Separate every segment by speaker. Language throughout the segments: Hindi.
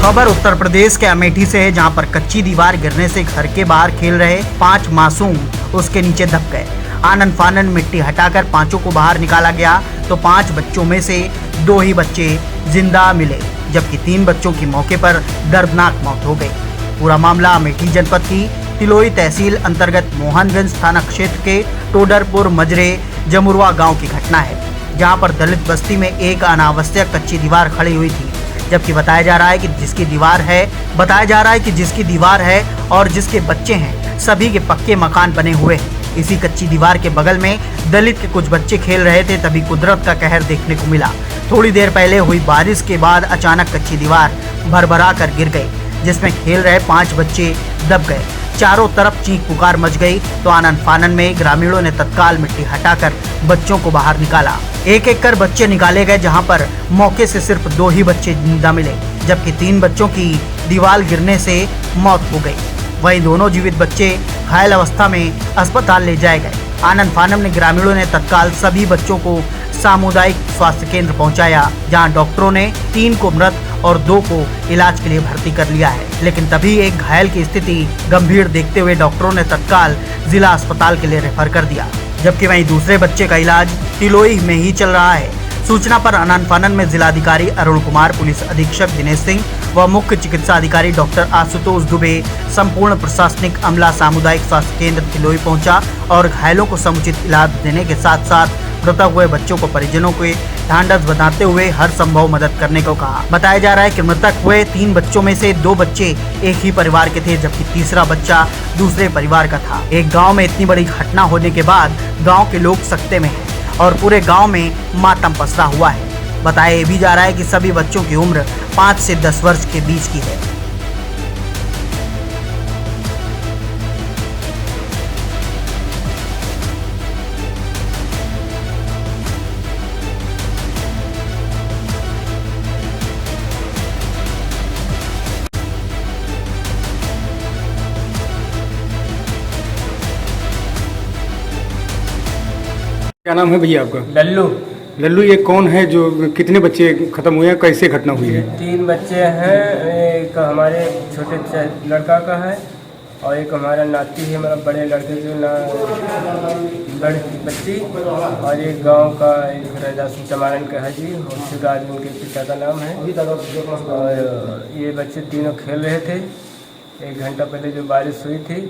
Speaker 1: खबर उत्तर प्रदेश के अमेठी से है, जहां पर कच्ची दीवार गिरने से घर के बाहर खेल रहे 5 मासूम उसके नीचे दब गए। आनन फानन मिट्टी हटाकर 5 को बाहर निकाला गया तो 5 बच्चों में से 2 ही बच्चे जिंदा मिले, जबकि 3 बच्चों की मौके पर दर्दनाक मौत हो गई। पूरा मामला अमेठी जनपद की तिलोई तहसील अंतर्गत मोहनगंज थाना क्षेत्र के टोडरपुर मजरे जमुरवा गाँव की घटना है, जहाँ पर दलित बस्ती में एक अनावश्यक कच्ची दीवार खड़ी हुई थी। जबकि बताया जा रहा है कि जिसकी दीवार है और जिसके बच्चे हैं, सभी के पक्के मकान बने हुए हैं। इसी कच्ची दीवार के बगल में दलित के कुछ बच्चे खेल रहे थे, तभी कुदरत का कहर देखने को मिला। थोड़ी देर पहले हुई बारिश के बाद अचानक कच्ची दीवार भरभरा कर गिर गई, जिसमें खेल रहे 5 बच्चे दब गए। चारों तरफ चीख पुकार मच गई तो आनन फानन में ग्रामीणों ने तत्काल मिट्टी हटाकर बच्चों को बाहर निकाला। एक एक कर बच्चे निकाले गए, जहां पर मौके से सिर्फ 2 ही बच्चे जिंदा मिले, जबकि 3 बच्चों की दीवार गिरने से मौत हो गई। वहीं दोनों जीवित बच्चे घायल अवस्था में अस्पताल ले जाए गए। आनन फानन में ग्रामीणों ने तत्काल सभी बच्चों को सामुदायिक स्वास्थ्य केंद्र पहुंचाया, जहां डॉक्टरों ने 3 को मृत और 2 को इलाज के लिए भर्ती कर लिया है। लेकिन तभी एक घायल की स्थिति गंभीर देखते हुए डॉक्टरों ने तत्काल जिला अस्पताल के लिए रेफर कर दिया, जबकि वहीं दूसरे बच्चे का इलाज तिलोई में ही चल रहा है। सूचना पर आनन फानन में जिलाधिकारी अरुण कुमार, पुलिस अधीक्षक दिनेश सिंह व मुख्य चिकित्सा अधिकारी डॉक्टर आशुतोष दुबे, संपूर्ण प्रशासनिक अमला सामुदायिक स्वास्थ्य केंद्र तिलोई पहुंचा और घायलों को समुचित इलाज देने के साथ साथ मृतक हुए बच्चों को परिजनों के ढांढस बताते हुए हर संभव मदद करने को कहा। बताया जा रहा है कि मृतक हुए 3 बच्चों में से 2 बच्चे एक ही परिवार के थे, जबकि तीसरा बच्चा दूसरे परिवार का था। एक गांव में इतनी बड़ी घटना होने के बाद गांव के लोग सकते में हैं और पूरे गांव में मातम पसरा हुआ है। बताया भी जा रहा है कि सभी बच्चों की उम्र 5 से 10 वर्ष के बीच की है।
Speaker 2: क्या नाम है भैया आपका?
Speaker 3: लल्लू।
Speaker 2: लल्लू, ये कौन है जो कितने बच्चे खत्म हुए हैं, कैसे घटना हुई है?
Speaker 3: 3 बच्चे हैं, एक हमारे छोटे लड़का का है और एक हमारा नाती है, मतलब बड़े लड़के के लड़की बच्ची, और एक गांव का एक राजा चमारन का है जी, और शिवराज उनके पिता का नाम है। और ये बच्चे तीनों खेल रहे थे। 1 घंटा पहले जो बारिश हुई थी,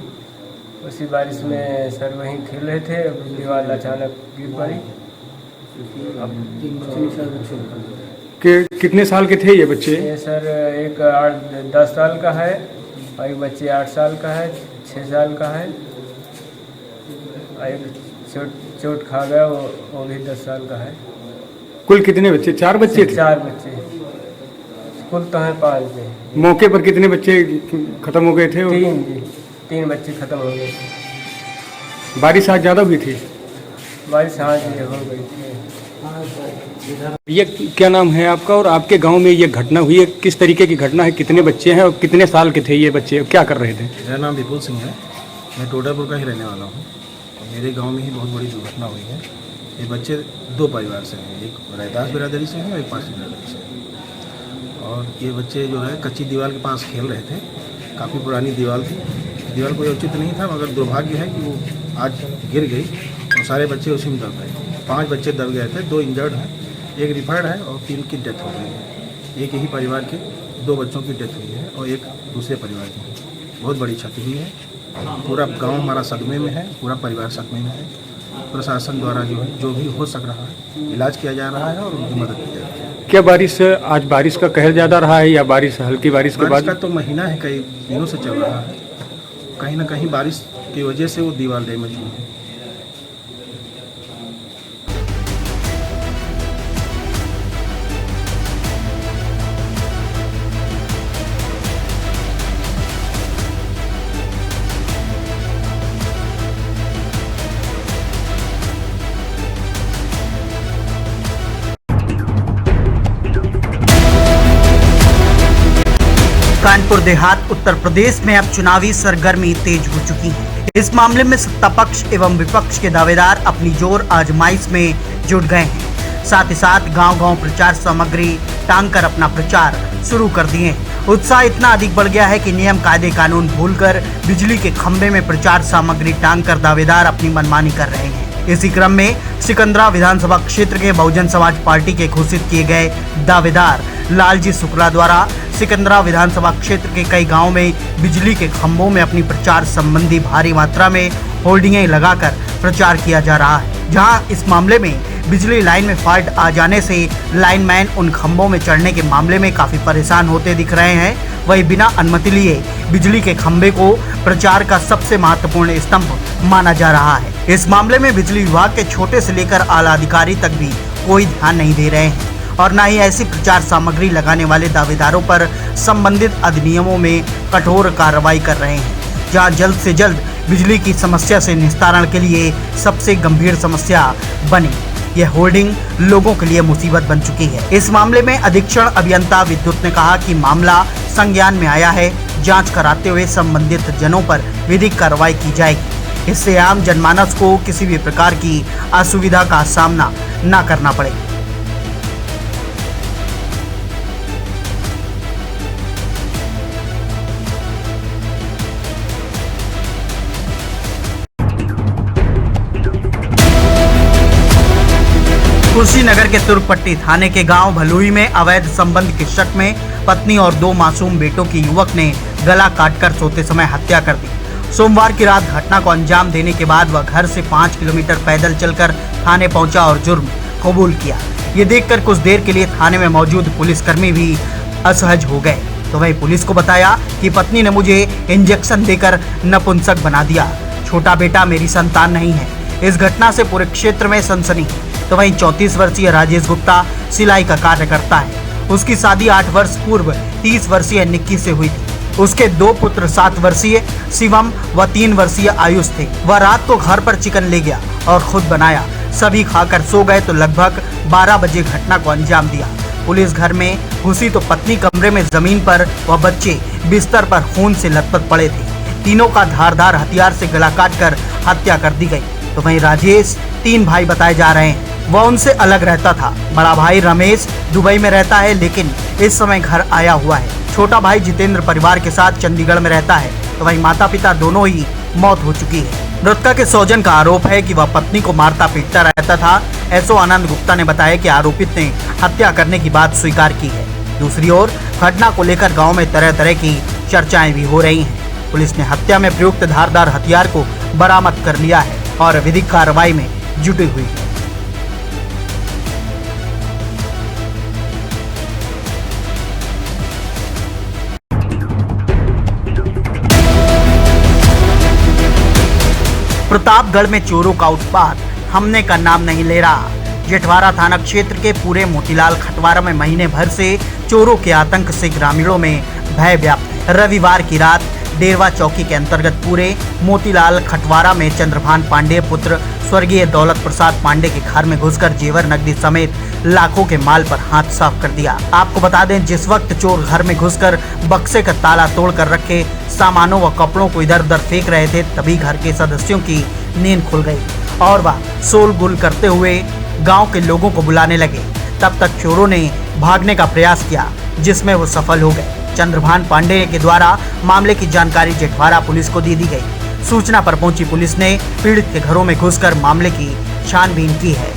Speaker 3: उसी बारिश में सर वहीं खेल रहे थे, दीवार अचानक गिर पड़ी।
Speaker 2: कितने साल के थे ये बच्चे?
Speaker 3: ये सर एक 10 साल का है और एक बच्चे 8 साल का है, 6 साल का है, और एक चोट खा गया, वो भी 10 साल का है।
Speaker 2: कुल कितने बच्चे? 4 बच्चे थे?
Speaker 3: 4 बच्चे, कुल तो है 5 थे।
Speaker 2: मौके पर कितने बच्चे खत्म हो गए थे?
Speaker 3: 3 बच्चे खत्म हो गए।
Speaker 2: बारिश आज ज़्यादा हुई थी?
Speaker 3: बारिश हाँ जी हो गई थी।
Speaker 2: ये क्या नाम है आपका और आपके गांव में ये घटना हुई है, किस तरीके की घटना है? कितने बच्चे हैं और कितने साल के थे ये बच्चे, क्या कर रहे थे?
Speaker 4: मेरा नाम विपुल सिंह है, मैं टोडरपुर का ही रहने वाला हूँ। मेरे गांव में ही बहुत बड़ी दुर्घटना हुई है। ये बच्चे 2 परिवार से हैं, एक रैदास बिरादरी से हैं और एक पासी बिरादरी से हैं। और ये बच्चे जो है कच्ची दीवार के पास खेल रहे थे। काफ़ी पुरानी दीवार थी, दीवार कोई उचित नहीं था, मगर दुर्भाग्य है कि वो आज गिर गई और सारे बच्चे उसी में दब गए। 5 बच्चे दब गए थे, 2 इंजर्ड हैं, एक रिफर्ड है और 3 की डेथ हो गई है। एक ही परिवार के 2 बच्चों की डेथ हुई है और एक दूसरे परिवार की। बहुत बड़ी क्षति हुई है। पूरा गांव हमारा सदमे में है, पूरा परिवार सदमे में है। प्रशासन द्वारा जो है जो भी हो सक रहा है इलाज किया जा रहा है और उनकी मदद की जा रही है।
Speaker 2: क्या आज बारिश का कहर ज़्यादा रहा है या बारिश हल्की बारिश के बाद?
Speaker 4: का तो महीना है, कई दिनों से चल रहा है। कहीं ना कहीं बारिश की वजह से वो दीवार डैमेज हुई है।
Speaker 1: कानपुर देहात उत्तर प्रदेश में अब चुनावी सरगर्मी तेज हो चुकी है। इस मामले में सत्ता पक्ष एवं विपक्ष के दावेदार अपनी जोर आजमाइश में जुट गए हैं। साथ ही साथ गांव-गांव प्रचार सामग्री टांग कर अपना प्रचार शुरू कर दिए हैं उत्साह इतना अधिक बढ़ गया है कि नियम कायदे कानून भूलकर बिजली के खंभे में प्रचार सामग्री टांग कर दावेदार अपनी मनमानी कर रहे हैं। इसी क्रम में सिकंदरा विधानसभा क्षेत्र के बहुजन समाज पार्टी के घोषित किए गए दावेदार लालजी शुक्ला द्वारा सिकंदरा विधानसभा क्षेत्र के कई गांवों में बिजली के खंभों में अपनी प्रचार संबंधी भारी मात्रा में होर्डिंगें लगाकर प्रचार किया जा रहा है, जहां इस मामले में बिजली लाइन में फॉल्ट आ जाने से लाइनमैन उन खंभों में चढ़ने के मामले में काफी परेशान होते दिख रहे हैं। वही बिना अनुमति लिए बिजली के खंभे को प्रचार का सबसे महत्वपूर्ण स्तंभ माना जा रहा है। इस मामले में बिजली विभाग के छोटे से लेकर आला अधिकारी तक भी कोई ध्यान नहीं दे रहे हैं और न ही ऐसी प्रचार सामग्री लगाने वाले दावेदारों पर संबंधित अधिनियमों में कठोर कार्रवाई कर रहे हैं, जहां जल्द से जल्द बिजली की समस्या से निस्तारण के लिए सबसे गंभीर समस्या बनी यह होर्डिंग लोगों के लिए मुसीबत बन चुकी है। इस मामले में अधीक्षण अभियंता विद्युत ने कहा कि मामला संज्ञान में आया है, जांच कराते हुए संबंधित जनों पर विधिक कार्रवाई की जाएगी। इससे आम जनमानस को किसी भी प्रकार की असुविधा का सामना न करना पड़े। कुशीनगर के तुर्कपट्टी थाने के गांव भलुई में अवैध संबंध के शक में पत्नी और 2 मासूम बेटों की युवक ने गला काटकर सोते समय हत्या कर दी। सोमवार की रात घटना को अंजाम देने के बाद वह घर से 5 किलोमीटर पैदल चलकर थाने पहुंचा और जुर्म कबूल किया। ये देखकर कुछ देर के लिए थाने में मौजूद पुलिसकर्मी भी असहज हो गए। तो वही पुलिस को बताया कि पत्नी ने मुझे इंजेक्शन देकर नपुंसक बना दिया, छोटा बेटा मेरी संतान नहीं है। इस घटना से पूरे क्षेत्र में सनसनी। तो वहीं 34 वर्षीय राजेश गुप्ता सिलाई का कार्य करता है। उसकी शादी 8 वर्ष पूर्व 30 वर्षीय निक्की से हुई थी। उसके 2 पुत्र 7 वर्षीय शिवम व 3 वर्षीय आयुष थे। वह रात को घर पर चिकन ले गया और खुद बनाया। सभी खाकर सो गए तो लगभग 12 बजे घटना को अंजाम दिया। पुलिस घर में घुसी तो पत्नी कमरे में जमीन पर व बच्चे बिस्तर पर खून से लथपथ पड़े थे। तीनों का धारदार हथियार से गला काटकर हत्या कर दी गई। तो वहीं राजेश 3 भाई बताए जा रहे हैं। वह उनसे अलग रहता था। बड़ा भाई रमेश दुबई में रहता है, लेकिन इस समय घर आया हुआ है। छोटा भाई जितेंद्र परिवार के साथ चंडीगढ़ में रहता है। तो वहीं माता पिता दोनों ही मौत हो चुकी है। मृतका के सौजन का आरोप है कि वह पत्नी को मारता पीटता रहता था। एसओ आनंद गुप्ता ने बताया कि आरोपित ने हत्या करने की बात स्वीकार की है। दूसरी ओर घटना को लेकर गाँव में तरह तरह की चर्चाएं भी हो रही है। पुलिस ने हत्या में प्रयुक्त धारदार हथियार को बरामद कर लिया है और विधिक कार्रवाई में जुटी हुई है। प्रतापगढ़ में चोरों का उत्पात थमने का नाम नहीं ले रहा। जेठवारा थाना क्षेत्र के पूरे मोतीलाल खटवारा में महीने भर से चोरों के आतंक से ग्रामीणों में भय व्याप्त है। रविवार की रात डेरवा चौकी के अंतर्गत पूरे मोतीलाल खटवारा में चंद्रभान पांडे पुत्र स्वर्गीय दौलत प्रसाद पांडे के घर में घुसकर जेवर नकदी समेत लाखों के माल पर हाथ साफ कर दिया। आपको बता दें, जिस वक्त चोर घर में घुसकर बक्से का ताला तोड़कर रखे सामानों व कपड़ों को इधर उधर फेंक रहे थे, तभी घर के सदस्यों की नींद खुल गई और वह शोर गुल करते हुए गांव के लोगों को बुलाने लगे। तब तक चोरों ने भागने का प्रयास किया, जिसमें वो सफल हो गए। चंद्रभान पांडे के द्वारा मामले की जानकारी जेठवारा पुलिस को दी गई। सूचना पर पहुंची पुलिस ने पीड़ित के घरों में घुसकर मामले की छानबीन की है।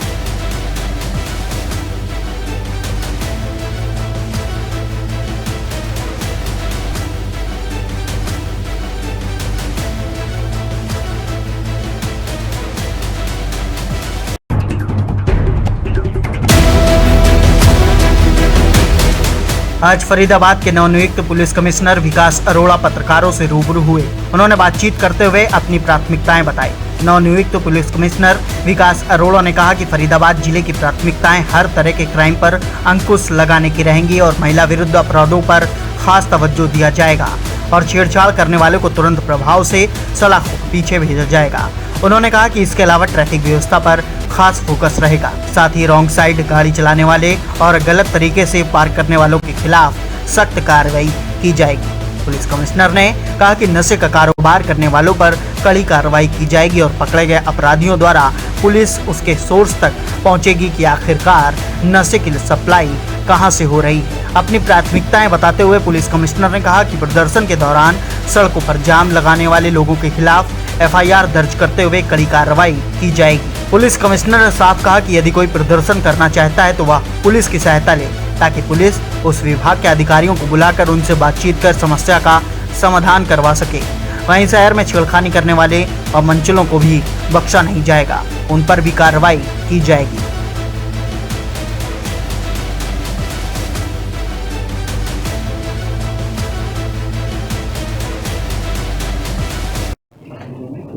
Speaker 1: आज फरीदाबाद के नवनियुक्त पुलिस कमिश्नर विकास अरोड़ा पत्रकारों से रूबरू हुए। उन्होंने बातचीत करते हुए अपनी प्राथमिकताएं बताई। नवनियुक्त पुलिस कमिश्नर विकास अरोड़ा ने कहा कि फरीदाबाद जिले की प्राथमिकताएं हर तरह के क्राइम पर अंकुश लगाने की रहेंगी और महिला विरुद्ध अपराधों पर खास तवज्जो दिया जाएगा और छेड़छाड़ करने वालों को तुरंत प्रभाव से सलाखों के पीछे भेजा जाएगा। उन्होंने कहा कि इसके अलावा ट्रैफिक व्यवस्था पर खास फोकस रहेगा। साथ ही रॉन्ग साइड गाड़ी चलाने वाले और गलत तरीके से पार्क करने वालों के खिलाफ सख्त कार्रवाई की जाएगी। पुलिस कमिश्नर ने कहा कि नशे का कारोबार करने वालों पर कड़ी कार्रवाई की जाएगी और पकड़े गए अपराधियों द्वारा पुलिस उसके सोर्स तक पहुंचेगी कि आखिरकार नशे की सप्लाई कहां से हो रही है। अपनी प्राथमिकताएं बताते हुए पुलिस कमिश्नर ने कहा कि प्रदर्शन के दौरान सड़कों पर जाम लगाने वाले लोगों के खिलाफ FIR दर्ज करते हुए कड़ी कार्रवाई की जाएगी। पुलिस कमिश्नर ने साफ कहा कि यदि कोई प्रदर्शन करना चाहता है तो वह पुलिस की सहायता ले, ताकि पुलिस उस विभाग के अधिकारियों को बुलाकर उनसे बातचीत कर समस्या का समाधान करवा सके। वहीं शहर में छेड़खानी करने वाले और मंचलों को भी बख्शा नहीं जाएगा, उन पर भी कार्रवाई की जाएगी।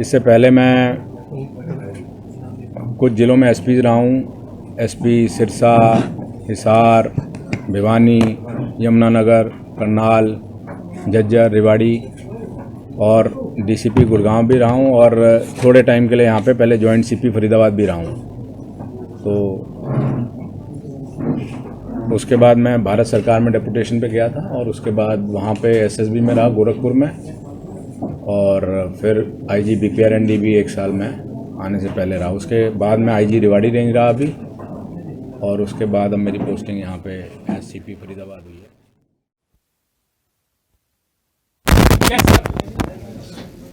Speaker 5: इससे पहले मैं कुछ ज़िलों में SP रहा हूँ। SP सिरसा, हिसार, भिवानी, यमुनानगर, करनाल, झज्जर, रेवाड़ी और DCP गुड़गांव भी रहा हूँ और थोड़े टाइम के लिए यहाँ पे पहले जॉइंट CP फरीदाबाद भी रहा हूँ। तो उसके बाद मैं भारत सरकार में डेपुटेशन पे गया था और उसके बाद वहाँ पे SSB में रहा गोरखपुर में और फिर IG BPRND भी 1 साल में आने से पहले रहा। उसके बाद मैं IG रेवाड़ी रेंज रहा अभी और उसके बाद अब मेरी पोस्टिंग यहाँ पे CP फरीदाबाद हुई है।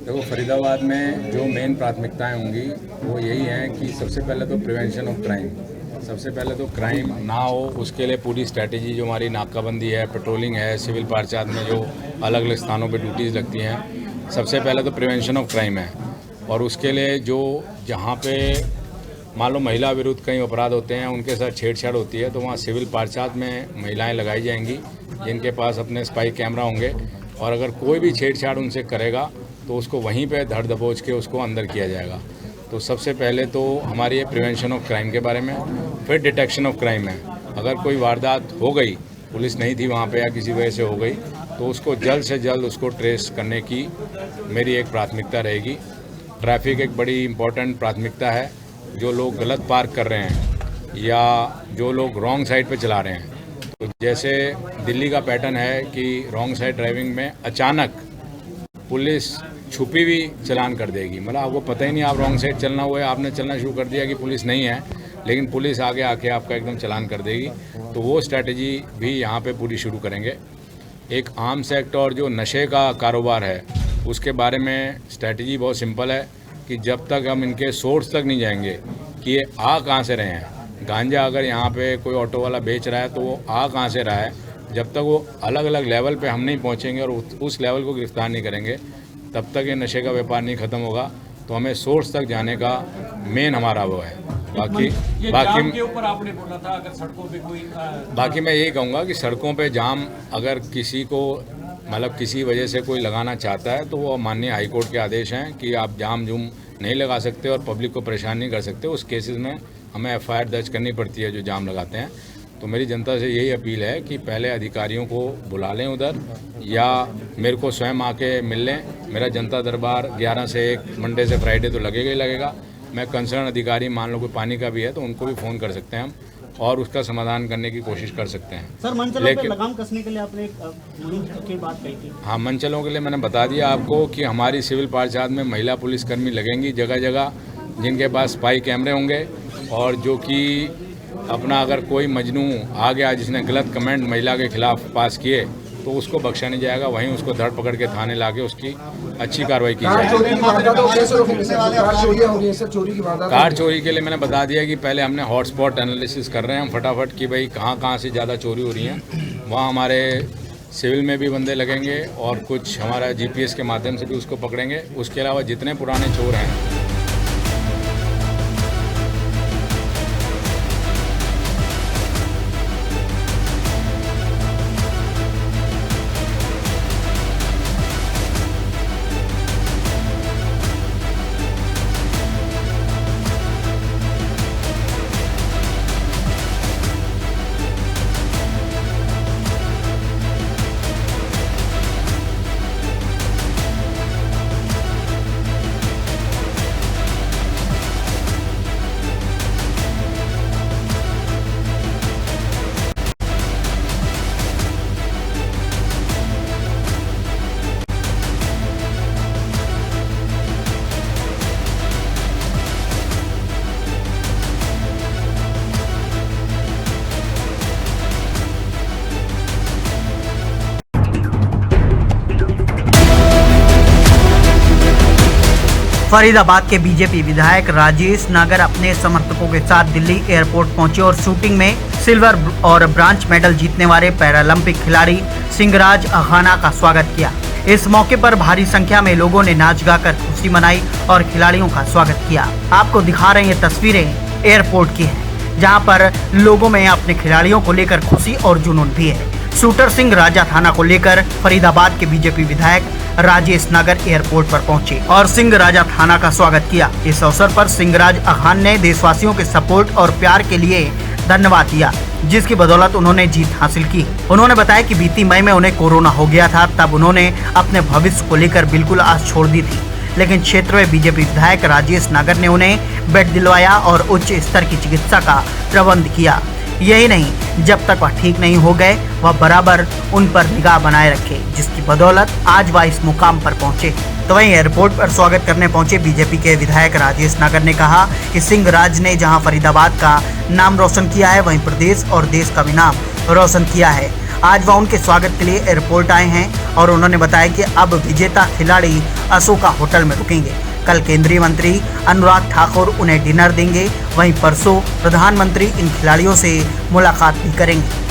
Speaker 5: देखो, फरीदाबाद में जो मेन प्राथमिकताएं होंगी वो यही हैं कि सबसे पहले तो प्रिवेंशन ऑफ क्राइम, सबसे पहले तो क्राइम ना हो उसके लिए पूरी स्ट्रैटेजी जो हमारी नाकाबंदी है, पेट्रोलिंग है, सिविल पार्चात में जो अलग अलग स्थानों पे ड्यूटीज़ लगती हैं, सबसे पहले तो प्रिवेंशन ऑफ क्राइम है। और उसके लिए जो जहाँ पे मान लो महिला विरुद्ध कई अपराध होते हैं, उनके साथ छेड़छाड़ होती है, तो वहाँ सिविल पार्चात में महिलाएं लगाई जाएंगी जिनके पास अपने स्पाई कैमरा होंगे और अगर कोई भी छेड़छाड़ उनसे करेगा तो उसको वहीं पे धर दबोच के उसको अंदर किया जाएगा। तो सबसे पहले तो हमारी ये प्रिवेंशन ऑफ क्राइम के बारे में, फिर डिटेक्शन ऑफ क्राइम है। अगर कोई वारदात हो गई, पुलिस नहीं थी वहाँ पे या किसी वजह से हो गई, तो उसको जल्द से जल्द उसको ट्रेस करने की मेरी एक प्राथमिकता रहेगी। ट्रैफिक एक बड़ी इम्पोर्टेंट प्राथमिकता है। जो लोग गलत पार्क कर रहे हैं या जो लोग रॉन्ग साइड पे चला रहे हैं, तो जैसे दिल्ली का पैटर्न है कि रॉन्ग साइड ड्राइविंग में अचानक पुलिस छुपी हुई चालान कर देगी। मतलब आपको पता ही नहीं आप रॉन्ग साइड चलना हुआ है, आपने चलना शुरू कर दिया कि पुलिस नहीं है, लेकिन पुलिस आगे आके आपका एकदम चालान कर देगी। तो वो स्ट्रैटेजी भी यहाँ पे पूरी शुरू करेंगे। एक आर्म्स एक्ट और जो नशे का कारोबार है उसके बारे में स्ट्रैटेजी बहुत सिंपल है कि जब तक हम इनके सोर्स तक नहीं जाएंगे कि ये आ कहाँ से रहे हैं। गांजा अगर यहाँ पे कोई ऑटो वाला बेच रहा है तो वो आ कहाँ से रहा है, जब तक वो अलग अलग लेवल पे हम नहीं पहुँचेंगे और उस लेवल को गिरफ्तार नहीं करेंगे, तब तक ये नशे का व्यापार नहीं ख़त्म होगा। तो हमें सोर्स तक जाने का मेन हमारा वो है। बाकी के ऊपर आपने बोला था अगर सड़कों पे कोई बाकी मैं यही कहूँगा कि सड़कों पे जाम अगर किसी को मतलब किसी वजह से कोई लगाना चाहता है तो वो माननीय हाईकोर्ट के आदेश हैं कि आप जाम जूम नहीं लगा सकते और पब्लिक को परेशान नहीं कर सकते। उस केसेस में हमें FIR दर्ज करनी पड़ती है जो जाम लगाते हैं। तो मेरी जनता से यही अपील है कि पहले अधिकारियों को बुला लें उधर या मेरे को स्वयं आके मिल लें। मेरा जनता दरबार 11 से 1 मंडे से फ्राइडे तो लगेगा ही लगेगा। मैं कंसर्न अधिकारी मान लो कोई पानी का भी है तो उनको भी फ़ोन कर सकते हैं हम और उसका समाधान करने की कोशिश कर सकते हैं।
Speaker 6: सर, मंचलों पे लगाम कसने के लिए आपने एक मुहिम की बात कही थी।
Speaker 5: हाँ, मंचलों के लिए मैंने बता दिया आपको कि हमारी सिविल पार्चात में महिला पुलिसकर्मी लगेंगी जगह जगह, जिनके पास स्पाई कैमरे होंगे और जो कि अपना अगर कोई मजनू आ गया जिसने गलत कमेंट महिला के खिलाफ पास किए तो उसको बख्शा नहीं जाएगा, वहीं उसको धर पकड़ के थाने लाके उसकी अच्छी कार्रवाई की जाएगी। कार चोरी के लिए मैंने बता दिया कि पहले हमने हॉटस्पॉट एनालिसिस कर रहे हैं हम फटाफट कि भाई कहाँ से ज़्यादा चोरी हो रही हैं। वहाँ हमारे सिविल में भी बंदे लगेंगे और कुछ हमारा GPS के माध्यम से भी उसको पकड़ेंगे। उसके अलावा जितने पुराने चोर हैं
Speaker 1: फरीदाबाद के बीजेपी विधायक राजेश नागर अपने समर्थकों के साथ दिल्ली एयरपोर्ट पहुंचे और शूटिंग में सिल्वर और ब्रांज मेडल जीतने वाले पैरालंपिक खिलाड़ी सिंगराज अखाना का स्वागत किया। इस मौके पर भारी संख्या में लोगों ने नाच गाकर खुशी मनाई और खिलाड़ियों का स्वागत किया। आपको दिखा रहे ये तस्वीरें एयरपोर्ट की हैं, जहां पर लोगों में अपने खिलाड़ियों को लेकर खुशी और जुनून भी है। शूटर सिंह राजा थाना को लेकर फरीदाबाद के बीजेपी विधायक राजेश नागर एयरपोर्ट पर पहुंचे और सिंह राजा थाना का स्वागत किया। इस अवसर पर सिंगराज अखान ने देशवासियों के सपोर्ट और प्यार के लिए धन्यवाद दिया, जिसकी बदौलत उन्होंने जीत हासिल की। उन्होंने बताया कि बीती मई में उन्हें कोरोना हो गया था, तब उन्होंने अपने भविष्य को लेकर बिल्कुल आस छोड़ दी थी, लेकिन क्षेत्र में बीजेपी विधायक राजेश नागर ने उन्हें बेड दिलवाया और उच्च स्तर की चिकित्सा का प्रबंध किया। यही नहीं, जब तक वह ठीक नहीं हो गए वह बराबर उन पर निगाह बनाए रखे, जिसकी बदौलत आज वह इस मुकाम पर पहुंचे। तो वहीं एयरपोर्ट पर स्वागत करने पहुंचे बीजेपी के विधायक राजेश नागर ने कहा कि सिंह राज ने जहां फरीदाबाद का नाम रोशन किया है, वहीं प्रदेश और देश का भी नाम रोशन किया है। आज वह उनके स्वागत के लिए एयरपोर्ट आए हैं और उन्होंने बताया कि अब विजेता खिलाड़ी अशोका होटल में रुकेंगे। कल केंद्रीय मंत्री अनुराग ठाकुर उन्हें डिनर देंगे। वहीं परसों प्रधानमंत्री इन खिलाड़ियों से मुलाकात भी करेंगे।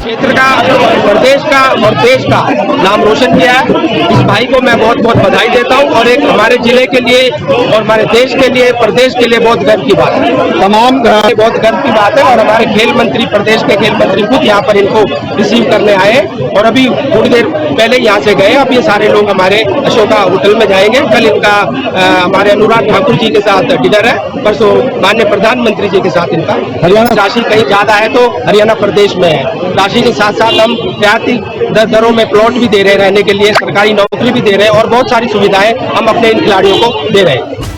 Speaker 7: क्षेत्र का, प्रदेश का और देश का नाम रोशन किया है। इस भाई को मैं बहुत बहुत बधाई देता हूं और एक हमारे जिले के लिए और हमारे देश के लिए, प्रदेश के लिए बहुत गर्व की बात है। तमाम बहुत गर्व की बात है और हमारे खेल मंत्री, प्रदेश के खेल मंत्री खुद यहाँ पर इनको रिसीव करने आए और अभी थोड़ी देर पहले यहाँ से गए। अब ये सारे लोग हमारे अशोका होटल में जाएंगे। कल इनका हमारे अनुराग ठाकुर जी के साथ डिनर है, परसों माननीय प्रधानमंत्री जी के साथ इनका। हरियाणा राशि कहीं ज्यादा है तो हरियाणा प्रदेश में है। राशि के साथ साथ हम रियायती दरों में प्लॉट भी दे रहे हैं, रहने के लिए सरकारी नौकरी भी दे रहे हैं और बहुत सारी सुविधाएं हम अपने इन खिलाड़ियों को दे रहे हैं।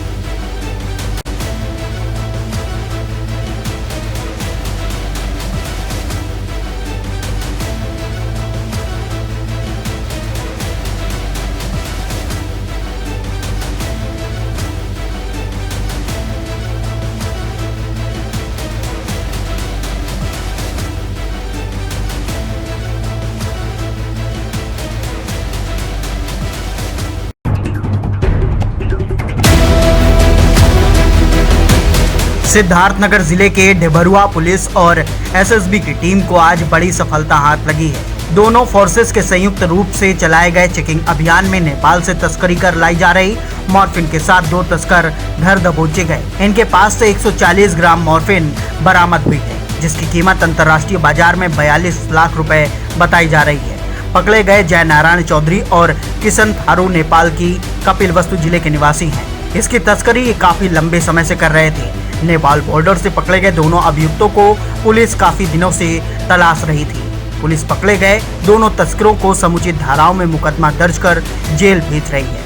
Speaker 1: सिद्धार्थनगर जिले के डेबरुआ पुलिस और एसएसबी की टीम को आज बड़ी सफलता हाथ लगी है। दोनों फोर्सेस के संयुक्त रूप से चलाए गए चेकिंग अभियान में नेपाल से तस्करी कर लाई जा रही मॉर्फिन के साथ 2 तस्कर घर दबोचे गए। इनके पास से 140 ग्राम मॉर्फिन बरामद हुई है, जिसकी कीमत अंतर्राष्ट्रीय बाजार में 42 लाख रुपए बताई जा रही है। पकड़े गए जय नारायण चौधरी और किशन थारू नेपाल की कपिलवस्तु जिले के निवासी हैं। इसकी तस्करी काफी लंबे समय से कर रहे थे। नेपाल बॉर्डर से पकड़े गए दोनों अभियुक्तों को पुलिस काफी दिनों से तलाश रही थी। पुलिस पकड़े गए दोनों तस्करों को समुचित धाराओं में मुकदमा दर्ज कर जेल भेज रही है।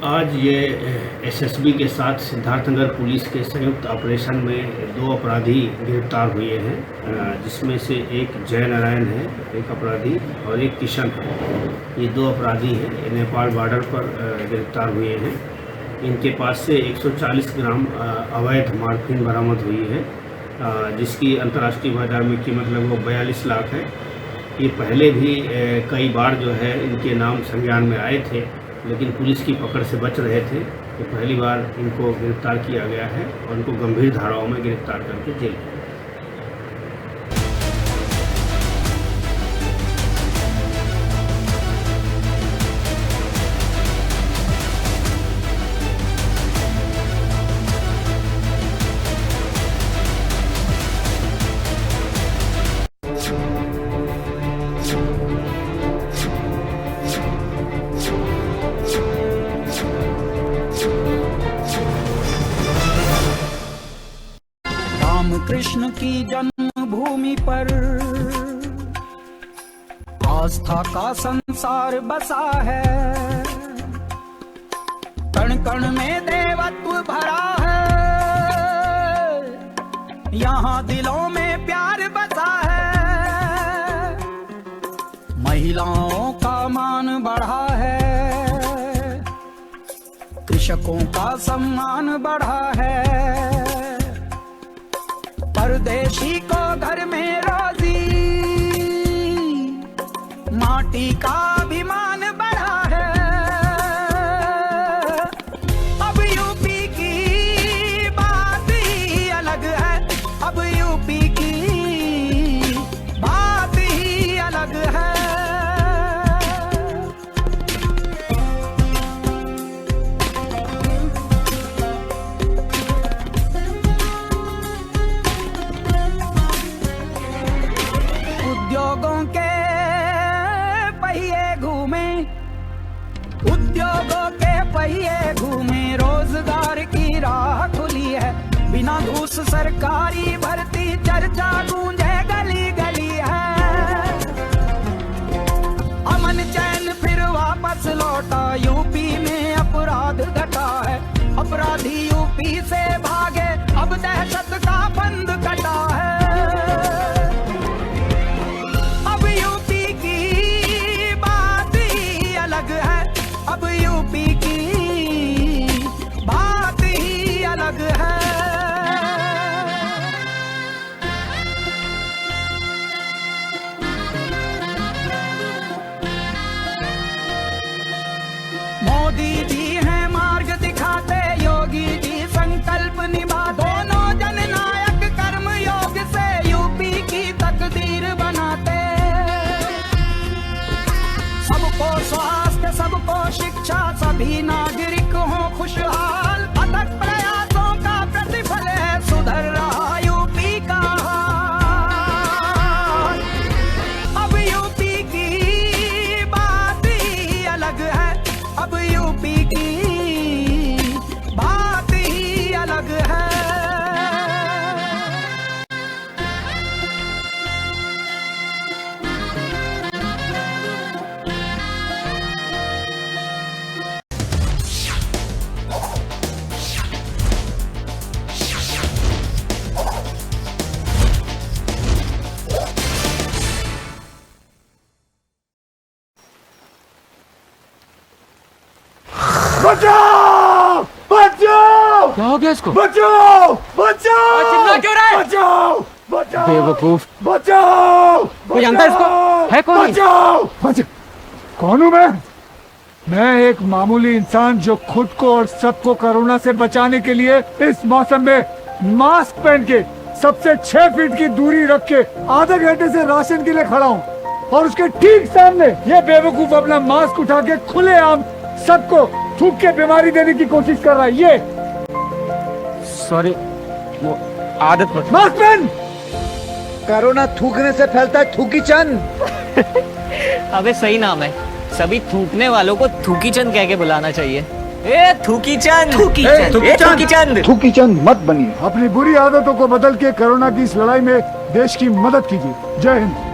Speaker 6: आज ये एसएसबी के साथ सिद्धार्थनगर पुलिस के संयुक्त ऑपरेशन में 2 अपराधी गिरफ्तार हुए हैं, जिसमें से एक जय नारायण है, एक अपराधी, और एक किशन है। ये 2 अपराधी हैं, ये नेपाल बॉर्डर पर गिरफ्तार हुए हैं। इनके पास से 140 ग्राम अवैध मॉर्फिन बरामद हुई है, जिसकी अंतर्राष्ट्रीय बाजार में कीमत लगभग 42 लाख है। ये पहले भी कई बार जो है इनके नाम संज्ञान में आए थे, लेकिन पुलिस की पकड़ से बच रहे थे। तो पहली बार इनको गिरफ्तार किया गया है और इनको गंभीर धाराओं में गिरफ्तार करके जेल भेजा।
Speaker 8: कृष्ण की जन्मभूमि पर आस्था का संसार बसा है, कण कण में देवत्व भरा है, यहाँ दिलों में प्यार बसा है, महिलाओं का मान बढ़ा है। शिक्षकों का सम्मान बढ़ा है, परदेशी को घर में रोजी, माटी का अभिमान बढ़ा है। अब यूपी की बात ही अलग है, अब यूपी की बात ही अलग है। उद्योगों के पहिए घूमे, उद्योगों के पहिए घूमे, रोजगार की राह खुली है, बिना घूस सरकारी भर्ती चर्चा गूंजे गली गली है। अमन चैन फिर वापस लौटा, यूपी में अपराध घटा है, अपराधी यूपी से भागे, अब दहशत का बंद कटा है। अब यूपी की बात ही अलग है, अब यूपी की बात ही अलग है। मोदी जी हैं मार्ग दिखाते, योगी जी संकल्प निभा, दोनों जननायक कर्म योग से यूपी की तकदीर बनाते। सबको स्वास्थ्य, सबको शिक्षा, सभी नागरिक हों खुशहाल, अथक प्रयासों का प्रतिफल है, सुधर रहा यूपी का हाल। अब यूपी की बात ही अलग है, अब यूपी की बात ही अलग है।
Speaker 9: बचाओ! बचाओ!
Speaker 2: क्या हो गया इसको?
Speaker 9: बचाओ! बचाओ!
Speaker 2: चिल्ला क्यों रहा है?
Speaker 9: बचाओ! बचाओ!
Speaker 2: बेवकूफ।
Speaker 9: बचाओ!
Speaker 2: कोई जानता है इसको? है कौन?
Speaker 9: बचाओ! कौन हूँ मैं? मैं एक मामूली इंसान जो खुद को और सबको कोरोना से बचाने के लिए इस मौसम में मास्क पहन के सबसे 6 फीट की दूरी रख के आधे घंटे से राशन के लिए खड़ा हूँ, और उसके ठीक सामने ये बेवकूफ अपना मास्क उठा के खुलेआम सबको थूक के बीमारी देने की कोशिश कर रहा है। ये
Speaker 2: सॉरी, वो आदत पड़।
Speaker 9: मास्क पहन। कोरोना थूकने से फैलता है, थूकी चंद।
Speaker 10: अबे सही नाम है, सभी थूकने वालों को थूकी चंद कह के बुलाना चाहिए। ए थूकी चंद, थूकी चंद, थूकी चंद,
Speaker 9: थूकी चंद मत बनिए। अपनी बुरी आदतों को बदल के कोरोना की इस लड़ाई में देश की मदद कीजिए। जय हिंद।